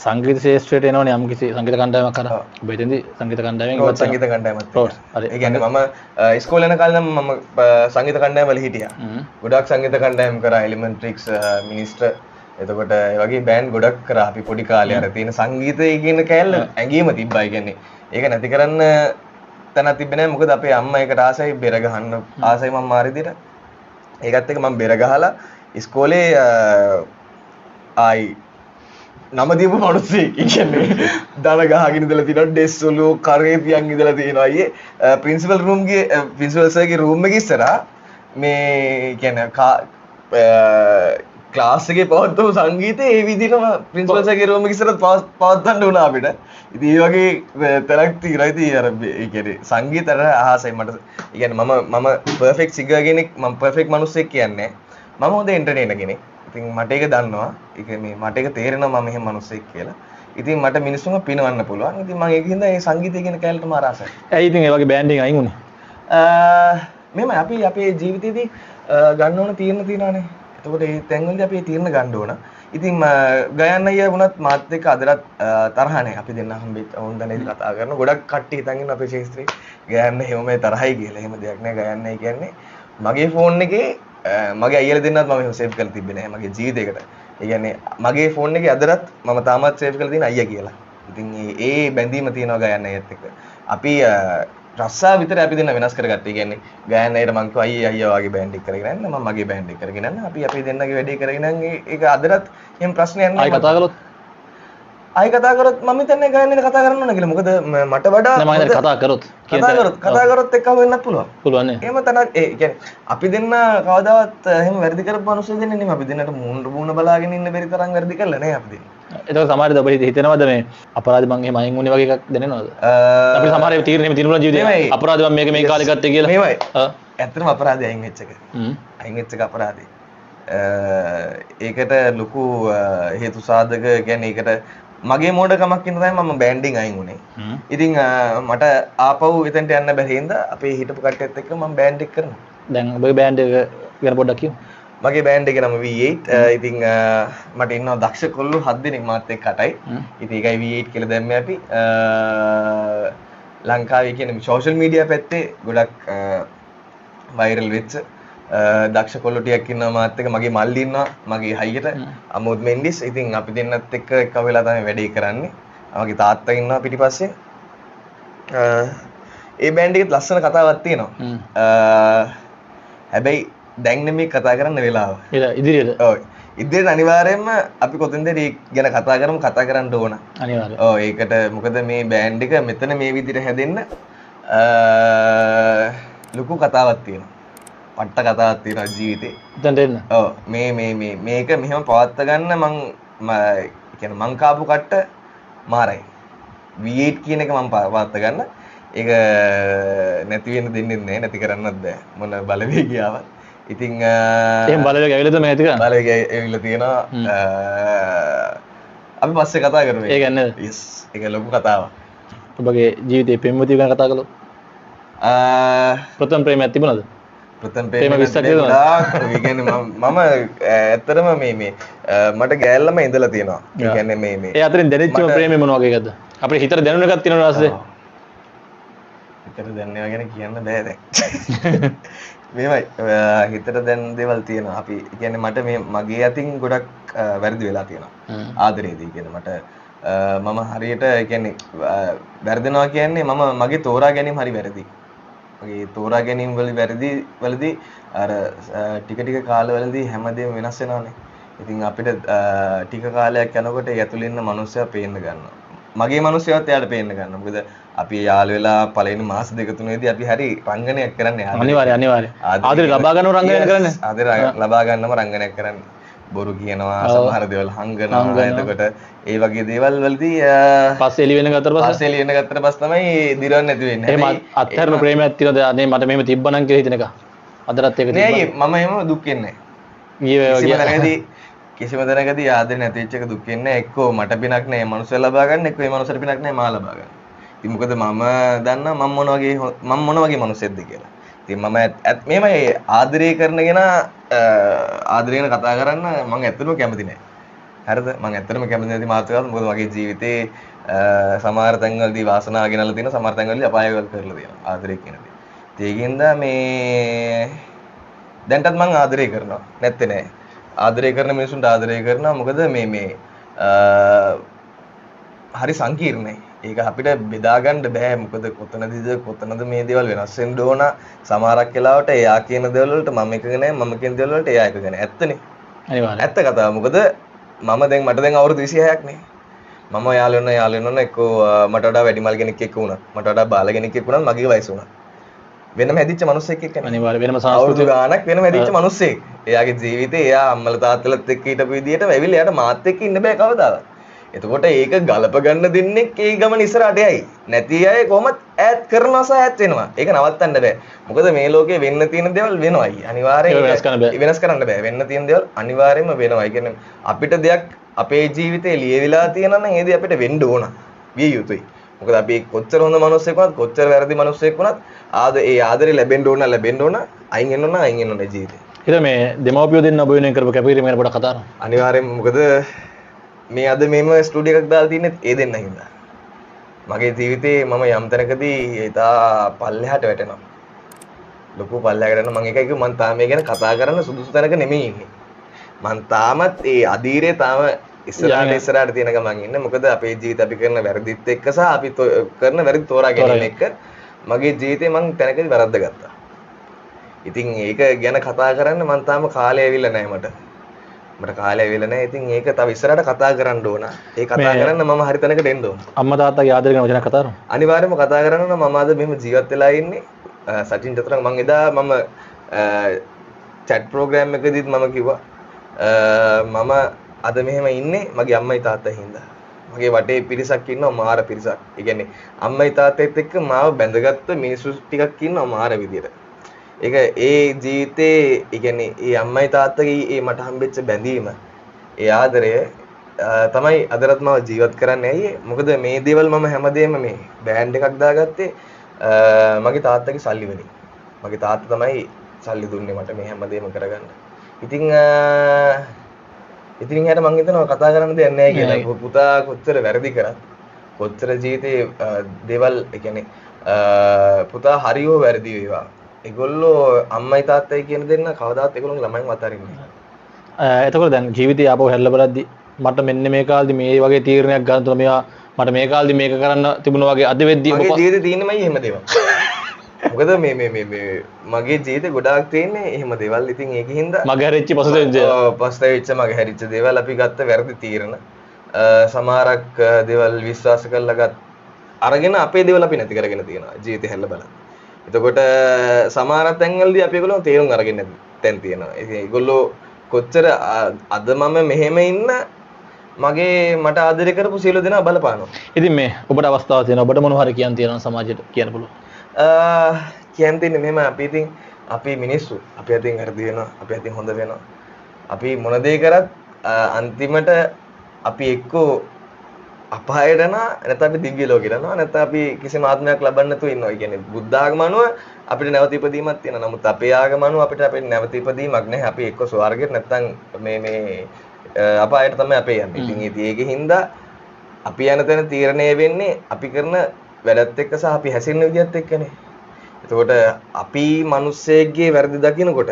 සංගීත ශාස්ත්‍රයට එනවනේ යම් කිසි සංගීත කණ්ඩායමක් කරා. ඔබ එතෙන්දී සංගීත කණ්ඩායමෙන් ඉවත් සංගීත කණ්ඩායමක් තියෙනවා. ඒ කියන්නේ මම ඉස්කෝලේ යන කාලේ නම් මම සංගීත කණ්ඩායම වල හිටියා. ගොඩක් සංගීත කණ්ඩායම් කරා එලිමෙන්ට්‍රික්ස් මිනිස්ටර් එතකොට ඒ වගේ බෑන්ඩ් ගොඩක් කරා අපි පොඩි කාලේ අර තියෙන සංගීතය කියන කෑල්ල ඇඟීම තිබ්බා. ඒ කියන්නේ ඒක නැති කරන්න තැනක් තිබ්බේ නැහැ. මොකද අපේ අම්මා ඒකට ආසයි බෙර ගහන්න ආසයි මම මාරි විදියට. ඒකත් එක්ක මම බෙර ගහලා ඉස්කෝලේ ආයි නම දීපු මිනිස්සෙක්. ඒ කියන්නේ දන ගහගෙන ඉඳලා තියෙනවා ඩෙස් වල කරේ තියන් ඉඳලා තියෙනවා. අයියේ ප්‍රින්සිපල් රූම් ගියේ ප්‍රින්සිපල් සර්ගේ රූම් එකේ ඉස්සරහා මේ කියන්නේ ක්ලාස් එකේ පවත්වපු සංගීතය ඒ විදිහටම ප්‍රින්සිපල් සර්ගේ රූම් එකේ ඉස්සරහා පවත්වන්න වුණා අපිට. ඉතින් ඒ වගේ තැනක් තියෙනවා. ඉතින් අර ඒ කියන්නේ සංගීතයට ආසයි මට. ඒ කියන්නේ මම පර්ෆෙක්ට් සිංගර් කෙනෙක් මම පර්ෆෙක්ට් මිනිස්සෙක් කියන්නේ මම හොඳ එන්ටර්ටේනර් කෙනෙක්. ඉතින් මට ඒක දන්නවා. ඒ කියන්නේ මට ඒක තේරෙනවා මම එහෙම මිනිස්සෙක් කියලා. ඉතින් මට මිනිස්සුන්ව පිනවන්න පුළුවන්. ඉතින් මම ඒකින්ද මේ සංගීතය කියන කැලේට මාර ආසයි. ඇයි ඉතින් ඒ වගේ බෑන්ඩ් එකෙන් අයින් වුනේ? මෙහෙම අපි අපේ ජීවිතේදී ගන්න ඕන තීරණ තියෙනවානේ. එතකොට ඒ තැන්වලදී අපි තීරණ ගන්න ඕන. ඉතින් ගයන්න අයියා වුණත් මාත් එක්ක අදටත් තරහ නැහැ. අපි දෙන්න හම්බෙත් වුන් දැනේ කතා කරන ගොඩක් කට්ටිය හිතන් ඉන්න අපේ ශාස්ත්‍රයේ ගයන්න හැමෝම තරහයි කියලා. එහෙම දෙයක් නෑ. ගයන්නයි කියන්නේ මගේ ෆෝන් එකේ මගේ අයියලා දෙන්නත් මම සේව් කරලා තිබ්බේ නැහැ මගේ ජීවිතේකට. ඒ කියන්නේ මගේ ෆෝන් එකේ අදටත් මම තාමත් සේව් කරලා තියෙන අයියා කියලා. ඉතින් ඒ බැඳීම තියෙනවා ගයන්න අයත් එක්ක. අපි රස්සා විතර අපි දෙන්න වෙනස් කරගත්තා. ඒ කියන්නේ ගයන්න අයට මං කිව්වා අයියා වගේ බෑන්ඩ් එක කරගෙන යන්න මම මගේ බෑන්ඩ් එක කරගෙන යන්න. අපි දෙන්නගේ වැඩේ කරගෙන යන්න. ඒක අදටත් එහෙම ප්‍රශ්නයක් නෑ. ආයි කතා කරොත් මම හිතන්නේ ගයන්න කතා කරන්න ඕන කියලා. මොකද මට වඩා මම කතා කරොත් එක්කම වෙන්නත් පුළුවන්. පුළුවන් නේ. එහෙම තනක් ඒ කියන්නේ අපි දෙන්න කවදාවත් එහෙම වැරදි කරපු මිනිස්සු දෙන්නේ නෙමෙයි. අපි දෙන්නට මූණ බලාගෙන ඉන්න බැරි තරම් වැරදි කළා නෑ අපි දෙන්න. එතකොට සමහරවිට ඔබ හිතනවද මේ අපරාධ මං එහෙම අයින් වුණේ වගේ එකක් දැනෙනවද? අපිට සමහර ඒවා තීරණෙම තිනුන ජීවිතේ අපරාධ මම මේක මේ කාලේ ගත්තේ කියලා. මේවයි. ඇත්තටම අපරාධය අයින් වෙච්ච එක. අයින් වෙච්ච එක අපරාධය. ඒකට ලොකු හේතු සාධක කියන්නේ ඒකට මගේ මෝඩකමක් ඉන්න තමයි මම බෑන්ඩින් අයින් වුණේ. ඉතින් මට ආපහු එතනට යන්න බැරි හින්දා අපේ හිටපු කට්ටියත් එක්ක මම බෑන්ඩ් එක කරනවා. දැන් ඔබේ බෑන්ඩ් එක ගැන පොඩ්ඩක් කියමු. මගේ බෑන්ඩ් එකේ නම V8. ඉතින් මට ඉන්නවා දක්ෂ කොල්ලෝ 7 දෙනෙක් මාත් එක්ක 8යි. ඉතින් ඒකයි V8 කියලා දැම්මේ අපි. ලංකාවේ කියන්නේ සෝෂල් මීඩියා පැත්තේ ගොඩක් වෛරල් වෙච්ච දක්ෂ කොල්ලෝ ටිකක් ඉන්නවා මාත් එක්ක. මගේ මල්ලි ඉන්නවා මගේ හයියට අමෝද් මෙන්ඩිස්. ඉතින් අපි දෙන්නත් එක්ක එක වෙලා තමයි වැඩේ කරන්නේ. මගේ තාත්තා ඉන්නවා පිටිපස්සේ. ඒ බෑන්ඩ් එකේ ලස්සන කතාවක් තියෙනවා. හැබැයි දැන් නෙමෙයි කතා කරන්න වෙලාව. ඉදිරියට. ඔව්. ඉදිරියට අනිවාර්යයෙන්ම අපි කොතෙන්ද ඒක ගැන කතා කරමු කතා කරන්න ඕන. අනිවාර්යයෙන්. ඔව් ඒකට මොකද මේ බෑන්ඩ් එක මෙතන මේ විදිහට හැදෙන්න ලොකු කතාවක් තියෙනවා. පට්ට කතාවක් තියෙනවා ජීවිතේ. එතනට එන්න. ඔව් මේක මෙහෙම පවත්ත ගන්න කියන්නේ මං කාපු කට්ට මාරයි. V8 කියන එක මං පවත්ත ගන්න. ඒක නැති වෙන්න දෙන්නේ නැහැ. නැති කරන්නත් බෑ. මොන බලවේගියාවක්. ඉතින් එහෙනම් බලවේගය ඇවිල්ලා තමයි ඇති කරන්නේ. බලවේගය ඇවිල්ලා තියෙනවා. අපි පස්සේ කතා කරමු. ඒක නේද? yes. ඒක ලොකු කතාවක්. ඔබගේ ජීවිතේ පෙම්වතිය ගැන කතා කළොත්. ප්‍රථම ප්‍රේමයක් තිබුණාද? ප්‍රථම ප්‍රේම 20ක් තිබුණා. ඒ කියන්නේ මම ඇත්තටම මේ මට ගෑල්ලම ඉඳලා තියෙනවා. ඒ කියන්නේ මේ ඒ අතරින් දැනෙච්ච ප්‍රේමේ මොන වගේ එකක්ද? අපිට හිතට දැනුණ එකක් තියෙනවා ඊට පස්සේ. හිතට දැනෙනවා ගැන කියන්න බෑ දැන්. මේවයි හිතට දැන් දේවල් තියෙනවා. අපි කියන්නේ මට මේ මගේ අතින් ගොඩක් වැරදි වෙලා තියෙනවා. ආදරේදී කියන්නේ මට මම හරියට කියන්නේ වැරදෙනවා කියන්නේ මගේ තෝරා ගැනීම හරි වැරදි. මගේ තෝරා ගැනීම වලදී අර ටික ටික කාලවලදී හැමදේම වෙනස් වෙනවානේ. ඉතින් අපිට ටික කාලයක් යනකොට ඒ ඇතුළේ ඉන්න මිනිස්සයා පේන්න ගන්නවා. මගේ මිනිස්සයාත් එයාට පේන්න ගන්නවා. මොකද අපි යාළු වෙලා පළවෙනි මාස දෙක තුනේදී අපි හරි රංගනයක් කරන්නේ. අනිවාර්යයෙන්. ආදරේ ලබා ගන්නව රංගනයක් කරන්නේ. ආදරේ ලබා ගන්නම රංගනයක් කරන්නේ. බොරු කියනවා සමහර දේවල් හංගනවා. එතකොට ඒ වගේ දේවල් වලදී පස්සේ එළි වෙන ගත්තට පස්සේ තමයි දිරවන්න නැති වෙන්නේ. එහෙම අත්හැරන ප්‍රේමයක් තියෙනවද? අනේ මට මෙහෙම තිබ්බනම් කියලා හිතන එක. අදටත් ඒක තිබ්බා. නෑ මම එහෙම දුක් වෙන්නේ නෑ. කිසිම තැනකදී ආදරේ නැති වෙච්ච එක දුක් වෙන්නේ නෑ. එක්කෝ මට පිනක් නෑ මනුස්සය ලබා ගන්න, එක්කෝ ඒ මනුස්සයට පිනක් නෑ මා ලබා ගන්න. ඉතින් මොකද මම දන්නා මම මොන වගේ මනුස්සයෙක්ද කියලා. ඉතින් මම මේමයි ආදරය කරනගෙන ආදරය ගැන කතා කරන්න මම ඇත්තටම කැමති නෑ. හරිද? මම ඇත්තටම කැමති නැති මාතෘකාවක්. මොකද මගේ ජීවිතේ සමහර තැන්වලදී වාසනාව ගෙනල්ලා තියෙනවා, සමහර තැන්වලදී අපායවල් කරලා තියෙනවා ආදරය කියන දේ. ඒකින්ද මේ දැන්ටත් මම ආදරය කරනවා. නැත්තේ නෑ. ආදරය කරන මිනිසුන්ට ආදරය කරනවා. මොකද මේ හරි සංකීර්ණයි. ඒක අපිට බෙදා ගන්න බෑ. මොකද කොතනද මේ දේවල් වෙනස් වෙන්න ඕන. සමහරක් වෙලාවට එයා කියන දේවල් වලට මම එකග නෑ, මම කියන දේවල් වලට එයා එකග නෑ. ඇත්තනේ. අනිවාර්යයෙන්. ඇත්ත කතාව. මොකද මට දැන් අවුරුදු 26ක් නේ. මම යාළුවෝ එක්කෝ මට වඩා වැඩිමල් කෙනෙක් එක්ක වුණා. මට වඩා බාල කෙනෙක් එක්ක වුණා මගේ වයස වුණා. වෙනම හැදිච්ච මිනිස්සෙක් එක්කනේ. අනිවාර්යයෙන් වෙනම සංස්කෘතික ගානක් වෙනම හැදිච්ච මිනිස්සෙක්. එයාගේ ජීවිතේ එයා අම්මලා තාත්තලාත් එක්ක හිටපු විදියට ඇවිල්ලා එයාට මාත් එක්ක ඉන්න බෑ කවදාවත්. එතකොට ඒක ගලප ගන්න දෙන්නේ ඒ ගමන ඉස්සරහට යයි. නැති අය කොහොමත් ඈත් කරනවා සහ ඈත් වෙනවා. ඒක නවත්තන්න බෑ. මොකද මේ ලෝකේ වෙන්න තියෙන දේවල් වෙනවයි. අනිවාර්යයෙන් වෙනස් කරන්න බෑ. වෙන්න තියෙන දේවල් අනිවාර්යයෙන්ම වෙනවා. ඒ කියන්නේ අපිට දෙයක් අපේ ජීවිතේ ලියවිලා තියෙනවා නම් ඒ දේ අපිට වෙන්න ඕන. විය යුතුයි. මොකද අපි කොච්චර හොඳ මිනිස්සෙක් වුණත් කොච්චර වැරදි මිනිස්සෙක් වුණත් ඒ ආදරේ ලැබෙන්න ඕන අයින් වෙන්න ඕන ජීවිතේ. ඊට මේ දෙමව්පියෝ දෙන්න ඔබ වෙනුවෙන් කරපු කැපකිරීම ගැන පොඩ්ඩක් කතා කරමු. අනිවාර්යයෙන්ම මොකද මේ අද මේම ස්ටුඩියෝ එකක් දාලා තින්නේ ඒ දෙන්න හින්දා. මගේ ජීවිතේ මම යම් තැනකදී ඉතා පල්ලෙහාට වැටෙනවා. ලොකු පල්ලෙහාට යනවා. මම ඒකයි මම තාම මේ ගැන කතා කරන්න සුදුසු තැනක නෙමෙයි ඉන්නේ. මම තාමත් ඒ අදීරේ තාම ඉස්සරහට තියෙන ගමන් ඉන්නේ. මොකද අපේ ජීවිත අපි කරන වැරදිත් එක්ක සහ අපි කරන වැරදි තෝරා ගැනීම එක්ක මගේ ජීවිතේ මම තැනකදී වැරද්ද ගත්තා. ඉතින් ඒක ගැන කතා කරන්න මම තාම කාලය ඇවිල්ලා නැහැ මට. මට කාලය ඇවිල්ලා නැහැ. ඉතින් ඒක තව ඉස්සරහට කතා කරන්න ඕන. ඒ කතා කරන්න මම හරි තැනකට එන්න ඕන. අම්මා තාත්තාගේ ආදරය ගැන වචනයක් කතා කරමු. අනිවාර්යයෙන්ම කතා කරන්න නම් මම අද මෙහෙම ජීවත් වෙලා ඉන්නේ. සචින් චතුරංග මම එදා chat program එකදීත් මම කිව්වා මම අද මෙහෙම ඉන්නේ මගේ අම්මයි තාත්තයි හින්දා. මගේ වටේ පිරිසක් ඉන්නවා මාර පිරිසක්. ඒ කියන්නේ අම්මයි තාත්තයිත් එක්ක මාව බැඳගත්ත මිනිස්සු ටිකක් ඉන්නවා මාර විදියට. ඒක ඒ ජීවිතේ ඒ කියන්නේ ඒ අම්මයි තාත්තගේ ඒ මට හම්බෙච්ච බැඳීම ඒ ආදරය තමයි අදටත් මම ජීවත් කරන්නේ. ඇයි? මොකද මේ දේවල් මම හැමදේම මේ බෑන්ඩ් එකක් දාගත්තේ මගේ තාත්තගේ සල්ලි වලින්. මගේ තාත්තා තමයි සල්ලි දුන්නේ මට මේ හැමදේම කරගන්න. ඉතින් එයාට මං හිතනවා කතා කරන්න දෙයක් නැහැ කියලා. පුතා කොච්චර වැරදි කරත් කොච්චර ජීවිතේ දේවල් ඒ කියන්නේ පුතා හරියෝ වැරදි වේවා. ඒගොල්ලෝ අම්මයි තාත්තයි කියන දෙන්න කවදාවත් ඒගොල්ලෝ ළමයින් අතාරින්නේ නැහැ. එතකොට දැන් ජීවිතය ආපහු හැල්ල බලද්දි මට මෙන්න මේ කාලෙදි මේ වගේ තීරණයක් ගන්න තුන මේවා මට මේ කාලෙදි මේක කරන්න තිබුණා වගේ අද වෙද්දි මගේ ජීවිතේ තියෙනමයි එහෙම දේවල්. මොකද මේ මගේ ජීවිතේ ගොඩාක් තියෙන්නේ එහෙම දේවල්. ඉතින් ඒකින්ද මගේ හැරිච්ච පසුතැවිච්ච මගේ හැරිච්ච දේවල් අපි ගත්ත වැරදි තීරණ. සමහරක් දේවල් විශ්වාස කරලා අරගෙන අපේ දේවල් අපි නැති කරගෙන තියෙනවා ජීවිතේ හැල්ල බලන්න. එතකොට සමහර තැන්වලදී අපි ඒගොල්ලෝ තේරුම් අරගෙන නැති තැන් තියෙනවා. ඉතින් ඒගොල්ලෝ කොච්චර අද මම මෙහෙම ඉන්න මගේ මට ආදරය කරපු සියලු දෙනා බලපානවා. ඉතින් මේ ඔබට අවස්ථාවක් තියෙනවා. ඔබට මොනවා හරි කියන්න තියෙනවා සමාජයට කියන්න පුළුවන්. කියන්න තියෙන්නේ මෙහෙම අපි මිනිස්සු අපි අතින් හරි වෙනවා. අපි අතින් හොඳ වෙනවා. අපි මොන දේ කරත් අන්තිමට අපි එක්කෝ අපායට යනවා නැත්නම් අපි දිව්‍ය ලෝකෙට යනවා නැත්නම් අපි කිසිම ආත්මයක් ලබන්න නැතුව ඉන්නවා. ඒ කියන්නේ බුද්ධ ආගම අනුව අපිට නැවත ඉපදීමක් තියෙනවා. නමුත් අපේ ආගම අනුව අපිට නැවත ඉපදීමක් නැහැ. අපි එක්ක ස්වර්ගෙට නැත්නම් මේ අපායට තමයි අපි යන්නේ. ඉතින් ඒකේ හින්දා අපි යන තැන තීරණය වෙන්නේ අපි කරන වැඩත් එක්ක සහ අපි හැසිරෙන විදිහත් එක්කනේ. එතකොට අපි මිනිස්සෙක්ගේ වැරදි දකිනකොට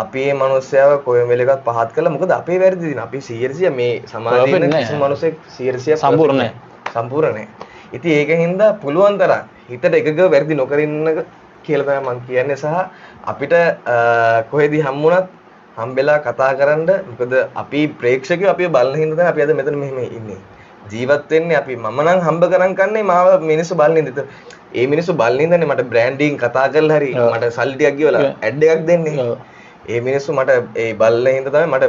අපි මේ මිනිස්සයව කොහෙම වෙලෙකත් පහත් කළා. මොකද අපේ වැරදි දින අපි 100% මේ සමාජයේ ඉන්න කිසිම මිනිසෙක් 100% සම්පූර්ණ නැහැ. ඉතින් ඒකින්ද පුළුවන් තරම් හිතට එකග වැරදි නොකර ඉන්න කියලා තමයි මම කියන්නේ. සහ අපිට කොහෙදී හම්බුණත් හම්බෙලා කතා කරන්න. මොකද අපි ප්‍රේක්ෂකයෝ අපි බලන හින්දා තමයි අපි අද මෙතන මෙහෙම ඉන්නේ. ජීවත් වෙන්නේ අපි මම නම් හම්බ කරන් කන්නේ මාව මිනිස්සු බලන හින්දා. ඒ මිනිස්සු බලන හින්දානේ මට බ්‍රෑන්ඩින් කතා කරලා හරි මට සල්ලි ටිකක් ගෙවලා ඇඩ් එකක් දෙන්නේ. ඒ මිනිස්සු මට ඒ බලන හින්දා තමයි මට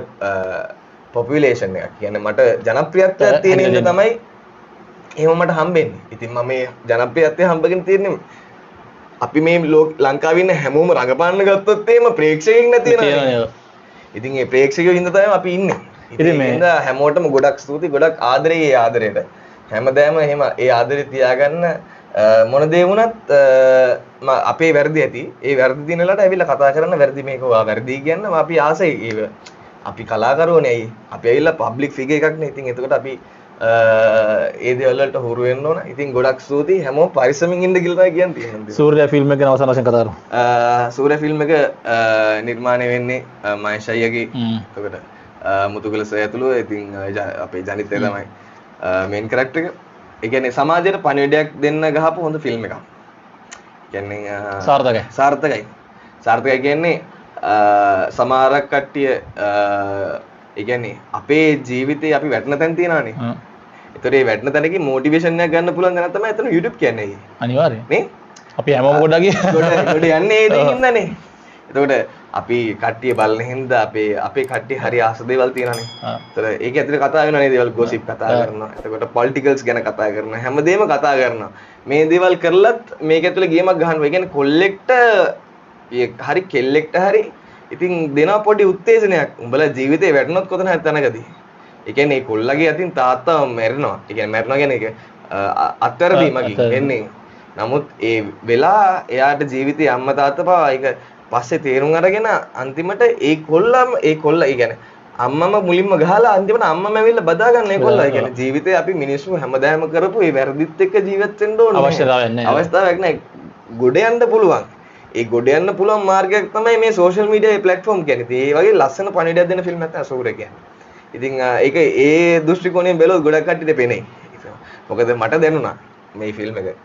පොපියුලේෂන් එකක් කියන්නේ මට ජනප්‍රියත්වයක් තියෙන හින්දා තමයි එහෙම මට හම්බෙන්නේ. ඉතින් මම මේ ජනප්‍රියත්වය හම්බගෙන තියෙන්නේ අපි මේ ලංකාවේ ඉන්න හැමෝම රඟපාන්න ගත්තොත් එහෙම ප්‍රේක්ෂකෙක් නැති වෙනවා. ඉතින් මේ ප්‍රේක්ෂකයෝ හින්දා තමයි අපි ඉන්නේ. ඉතින් මේ හින්දා හැමෝටම ගොඩක් ස්තුතියි ගොඩක් ආදරේ ඒ ආදරේට. හැමදාම එහෙම ඒ ආදරේ තියාගන්න මොන දේ වුණත් අපේ වැරදි ඇති. ඒ වැරදි දිනලට ඇවිල්ලා කතා කරන්න වැරදි මේක වැරදි කියන්න අපි ආසයි. අපි කලාකරුවෝනේ ඇයි. අපි ඇවිල්ලා පබ්ලික් ෆිගර් එකක් නේ. ඉතින් එතකොට අපි ඒ දේවල් වලට හුරු වෙන්න ඕන. ඉතින් ගොඩක් ස්තුතියි හැමෝම පරිස්සමින් ඉන්න කියලා තමයි කියන්නේ. සූර්යා ෆිල්ම් එක ගැන අවසාන වශයෙන් කතා කරමු. සූර්යා ෆිල්ම් එක නිර්මාණය වෙන්නේ මහේෂ් අයියාගේ. එතකොට මුතුගල සර් ඇතුළු ඉතින් අපේ ජනිතය තමයි මේන් කැරක්ටර් එක. ඒ කියන්නේ සමාජයට පණිවිඩයක් දෙන්න ගහපු හොඳ ෆිල්ම් එකක්. කියන්නේ සාර්ථකයි කියන්නේ සමහරක් කට්ටිය ඒ කියන්නේ අපේ ජීවිතේ අපි වැටෙන තැන් තියනවානේ. ඒතර ඒ වැටෙන තැනකින් මොටිවේෂන් එකක් ගන්න පුළුවන් ගන්න තමයි එතන YouTube කියන්නේ. අනිවාර්යයෙන්. නේ? අපි හැමෝම ගොඩ යන්නේ ඒ දෙකින්දනේ. එතකොට අපි කට්ටිය බලන හින්දා අපේ කට්ටිය හරි ආස දේවල් තියෙනවානේ. ඒතර ඒක ඇතුලේ කතා වෙනවා නේ දේවල් ගොසිප් කතා කරනවා. එතකොට පොලිටිකල්ස් ගැන කතා කරනවා. හැමදේම කතා කරනවා. මේ දේවල් කරලත් මේක ඇතුලේ ගේමක් ගහනවා. ඒ කියන්නේ කොල්ලෙක්ට හරි කෙල්ලෙක්ට හරි ඉතින් දෙනවා පොඩි උත්තේජනයක්. උඹලා ජීවිතේ වැටුණොත් කොතන හරි තැනකදී. ඒ කියන්නේ කොල්ලගේ අතින් තාත්තා මැරෙනවා. ඒ කියන්නේ මැරෙනවා කියන්නේ ඒක අත්තරදීමක් වෙන්නේ. නමුත් ඒ වෙලා එයාට ජීවිතේ අම්මා තාත්තා පවා ඒක පස්සේ තේරුම් අරගෙන අන්තිමට ඒ කොල්ලා ඒ කියන්නේ අම්මම මුලින්ම ගහලා අන්තිමට අම්මම ඇවිල්ලා බදා ගන්න ඒ කොල්ලා. ඒ කියන්නේ ජීවිතේ අපි මිනිස්සු හැමදාම කරපු ඒ වැරදිත් එක්ක ජීවත් වෙන්න ඕනේ. අවශ්‍යතාවයක් නැහැ. ගොඩ යන්න පුළුවන්. ඒ ගොඩ යන්න පුළුවන් මාර්ගයක් තමයි මේ සෝෂල් මීඩියා ප්ලැට්ෆෝම් කියන්නේ. ඒ වගේ ලස්සන පණිවිඩයක් දෙන ෆිල්ම් එකක් තමයි සූර්ය කියන්නේ. ඉතින් ඒක ඒ දෘෂ්ටි කෝණයෙන් බැලුවොත් ගොඩක් කට්ටියට පෙනේ. මොකද මට දැනුණා මේ ෆිල්ම් එක.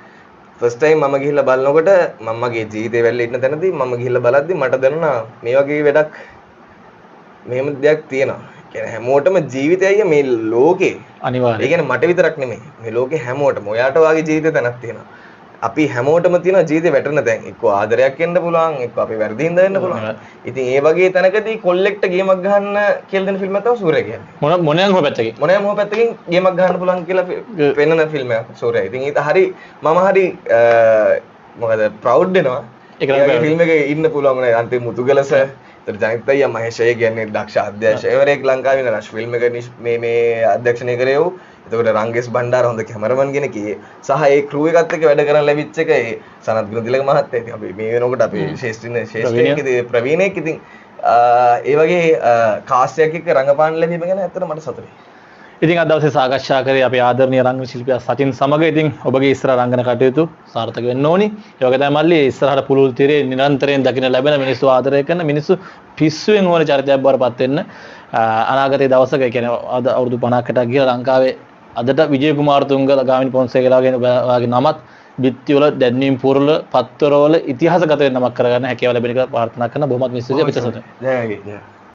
ෆස්ට් ටයිම් මම ගිහිල්ලා බලනකොට මමගේ ජීවිතේ වැල්ලේ ඉන්න තැනදී මම ගිහිල්ලා බලද්දි මට දැනුණා මේ වගේ වැඩක් මෙහෙම දෙයක් තියෙනවා. කියන්නේ හැමෝටම ජීවිතයයි මේ ලෝකේ. අනිවාර්යයෙන්. ඒ කියන්නේ මට විතරක් නෙමෙයි. මේ ලෝකේ හැමෝටම ඔයාට වාගේ ජීවිත තැනක් තියෙනවා. අපි හැමෝටම තියෙන ජීවිතේ වැටෙන තැන් එක්ක ආදරයක් වෙන්න පුළුවන් එක්ක අපි වැරදිින්ද වෙන්න පුළුවන්. ඉතින් ඒ වගේ තැනකදී කොල්ලෙක්ට ගේමක් ගහන්න කියලා දෙන ෆිල්ම් එකක් තමයි සූර්ය කියන්නේ. මොනෑම හෝ පැත්තකින් ගේමක් ගහන්න පුළුවන් කියලා පෙන්වන ෆිල්ම් එකක් සූර්ය. ඉතින් ඒක හරි මම හරි මොකද ප්‍රවුඩ් වෙනවා. ඒක ෆිල්ම් එකේ ඉන්න පුළුවන් නේ අන්තිම මුතුගලස. ඒතර ජනිත් අයියා මහේෂ් අයියා කියන්නේ දක්ෂ අධ්‍යක්ෂකවරයෙක් ලංකාවේ ඉන්න රෂ් ෆිල්ම් එක මේ අධ්‍යක්ෂණය කරේ වූ. එතකොට රංගේස් බණ්ඩාර හොඳ කැමරමන් කෙනෙක් සහ ඒ ක්‍රූ එකත් එක්ක වැඩ කරන් ලැබිච්ච එක ඒ සනත් ගුණතිලක මහත්තයා. ඉතින් අපි මේ වෙනකොට අපි ශේෂ්ඨයෙක් ප්‍රවීණයෙක් ඉතින් ඒ වගේ කාස්ට් එකක් එක්ක රංගපාන ලැබීම ගැන ඇත්තට මට සතුටුයි. ඉතින් අද දවසේ සාකච්ඡා කරේ අපේ ආදරණීය රංගන ශිල්පියා සචින් සමග. ඉතින් ඔබගේ ඉස්සර රංගන කටයුතු සාර්ථක වෙන්න ඕනි. ඒ වගේ තමයි මල්ලි ඉස්සරහට පුළුල් තිරේ නිරන්තරයෙන් දකින්න ලැබෙන මිනිස්සු ආදරය කරන මිනිස්සු පිස්සුවෙන් ඕන චරිතයක් බවටපත් වෙන්න අනාගතයේ දවසක ඒ කියන්නේ අවුරුදු 50කට ගිහලා ලංකාවේ අදට විජය කුමාරතුංග ගාමිණී පොන්සේකලාගේ වගේ නමත් බිත්තිවල දැන්වීම් පුරවල පත්තරවල ඉතිහාසගත වෙන නමක් කරගන්න හැකියාව ලැබෙන එක ප්‍රාර්ථනා කරන බොහොමත් මිස්සිය අපිට සතුටුයි. ජය